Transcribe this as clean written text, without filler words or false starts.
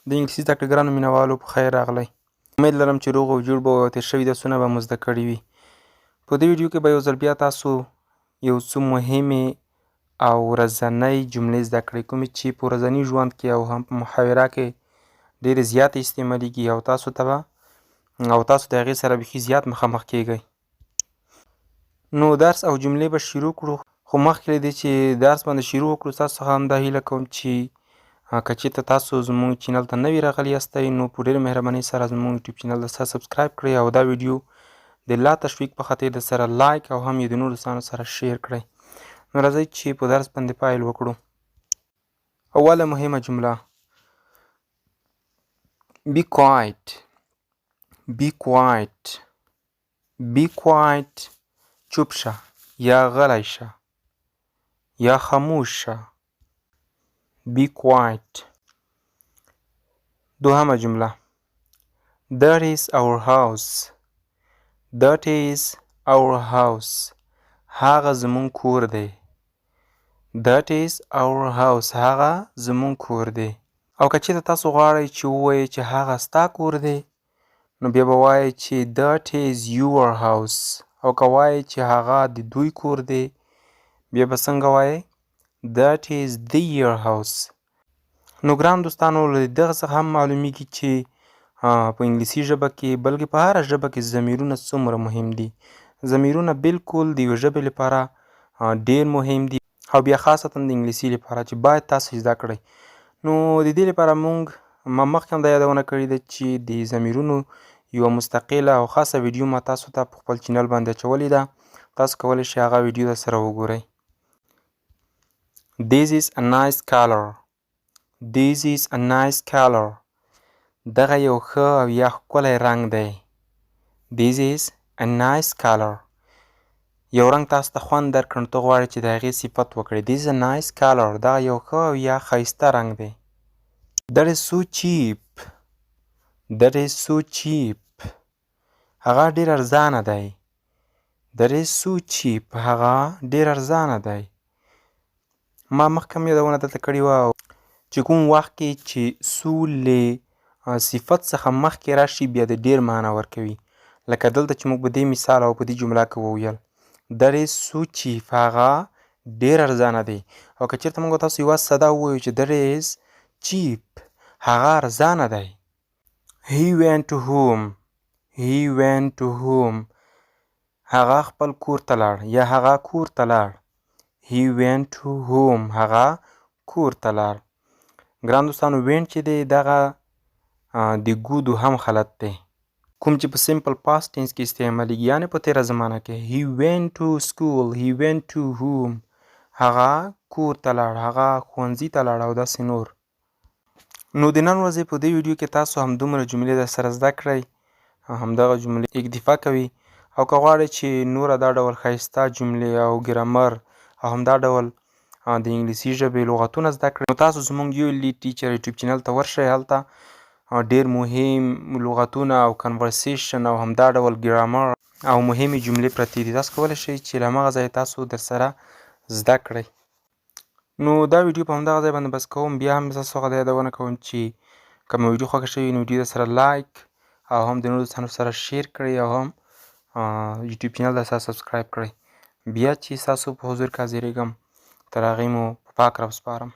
د انګلیسي زده کړې ګرانو مینوالو په خیر راغلی. امید لرم چې روغ او جوړ به او تېر شوي درسونه به مو زده کړي وي. په دې ویډیو کې به یو ځل بیا تاسو یو څو مهمې او ورځنۍ جملې زده کړئ، کومې چې په ورځني ژوند کې او هم په محاوره کې ډېرې زیاتې استعمالیږي او تاسو د هغې سره بیخي زیات مخامخ کیږئ. نو درس او جملې به شروع کړو، خو مخکې له دې چې درس باندې شروع وکړو تاسو څخه هم دا هیله کوم چې که چېرته تاسو زموږ چینل ته نوي راغلي یاستئ نو په ډېرې مهربانۍ سره زموږ یوټیوب چینل درسره سبسکرایب کړئ او دا ویډیو د لا تشویق په خاطر درسره لایک او هم یې د نورو دوستانو سره شیر کړئ. نو راځئ چې په درس باندې پیل وکړو. اوله مهمه جمله Be quiet. Be quiet. Be quiet. چوپ شه یا غلی شه یا خاموش شه. Be quiet. دوهمه جمله That is our house. That is our house. هغه زمون کور دی. That is our house. هغه زمون کور دی. او که چېرته تاسو غواړئ چې ووایئ چې هغه ستا کور دی نو بیا به وایئ چې That is your house. او که وایئ چې هغه د دوی کور دی بیا به څنګه وایئ That is their house. نو ګران دوستانو له دغه څخه هم معلومیږي چې په انګلیسي ژبه کې بلکې په هره ژبه کې ضمیرونه څومره مهم دي. ضمیرونه بالکل د یوې ژبې لپاره ډېر مهم دي او بیا خاصتا د انګلیسي لپاره چې باید تاسو زده کړئ. نو د دې لپاره ما مخکې هم دا یادونه کړې ده چې د ضمیرونو یوه مستقله او خاصه ویډیو ما تاسو ته په خپل چینل باندې اچولې ده. تاسو کولی شئ هغه ویډیو درسره وګورئ. This is a nice color. This is a nice color. دغه یو ښه او یا ښکلی رنګ دی. This is a nice color. یو رنګ تاسو ته خوند درکړي نو ته غواړې چې د هغې صفت وکړې. This is a nice color. دغه یو ښه او یا ښایسته رنګ دی. That is so cheap. That is so cheap. هغه ډېر ارزانه دی. That is so cheap. هغه ډېر ارزانه دی. ما مخکې هم یادونه درته کړې وه چې کوم وخت کې چې سو له صفت څخه مخکې راشي بیا د ډېر معنا ورکوي. لکه دلته چې موږ په دې مثال او په دې جمله کې وویل That is so cheap. هغه ډېر ارزانه دی. او که چېرته موږ تاسو یوازې ساده ووایو چې That is cheap. هغه ارزانه دی. He went to home. He went to home. هغه خپل کور ته لاړ یا هغه کور ته لاړ. He went to home. هغه کور ته لاړ. ګران دوستانو went چې دی دغه د ګو دوهم حالت دی کوم چې په سمپل پاست ټینس کې استعمالیږي یعنې په تېره زمانه کې. He went to school. He went to home. هغه کور ته لاړ. هغه ښوونځي ته لاړ او داسې نور. نو د نن ورځې په دې ویډیو کې تاسو همدومره جملې درسره زده کړئ. همدغه جملې اکتفا کوي او که غواړئ چې نوره دا ډول ښایسته جملې او ګرامر او همدا ډول د انګلیسي ژبې لغتونه زده کړئ نو تاسو زموږ یو لیډ ټیچر یوټیوب چینل ته ورشئ. هلته ډېر مهم لغتونه او کنورسیشن او همدا ډول ګرامر او مهمې جملې پرتې دي. تاسو کولی شئ چې له همغه ځایه تاسو درسره زده کړئ. نو دا ویډیو په همدغه ځای باندې بس کوم. بیا هم تاسو څخه دا یادونه کوم چې که مو ویډیو خوښه شوې نو ویډیو درسره لایک او هم د نورو دوستانو سره شیر کړئ او هم یوټیوب چینل درسره سبسکرایب کړئ. بیا چې ستاسو په حضور کې حاضرېږم تر هغې مو په پاک رب سپارم.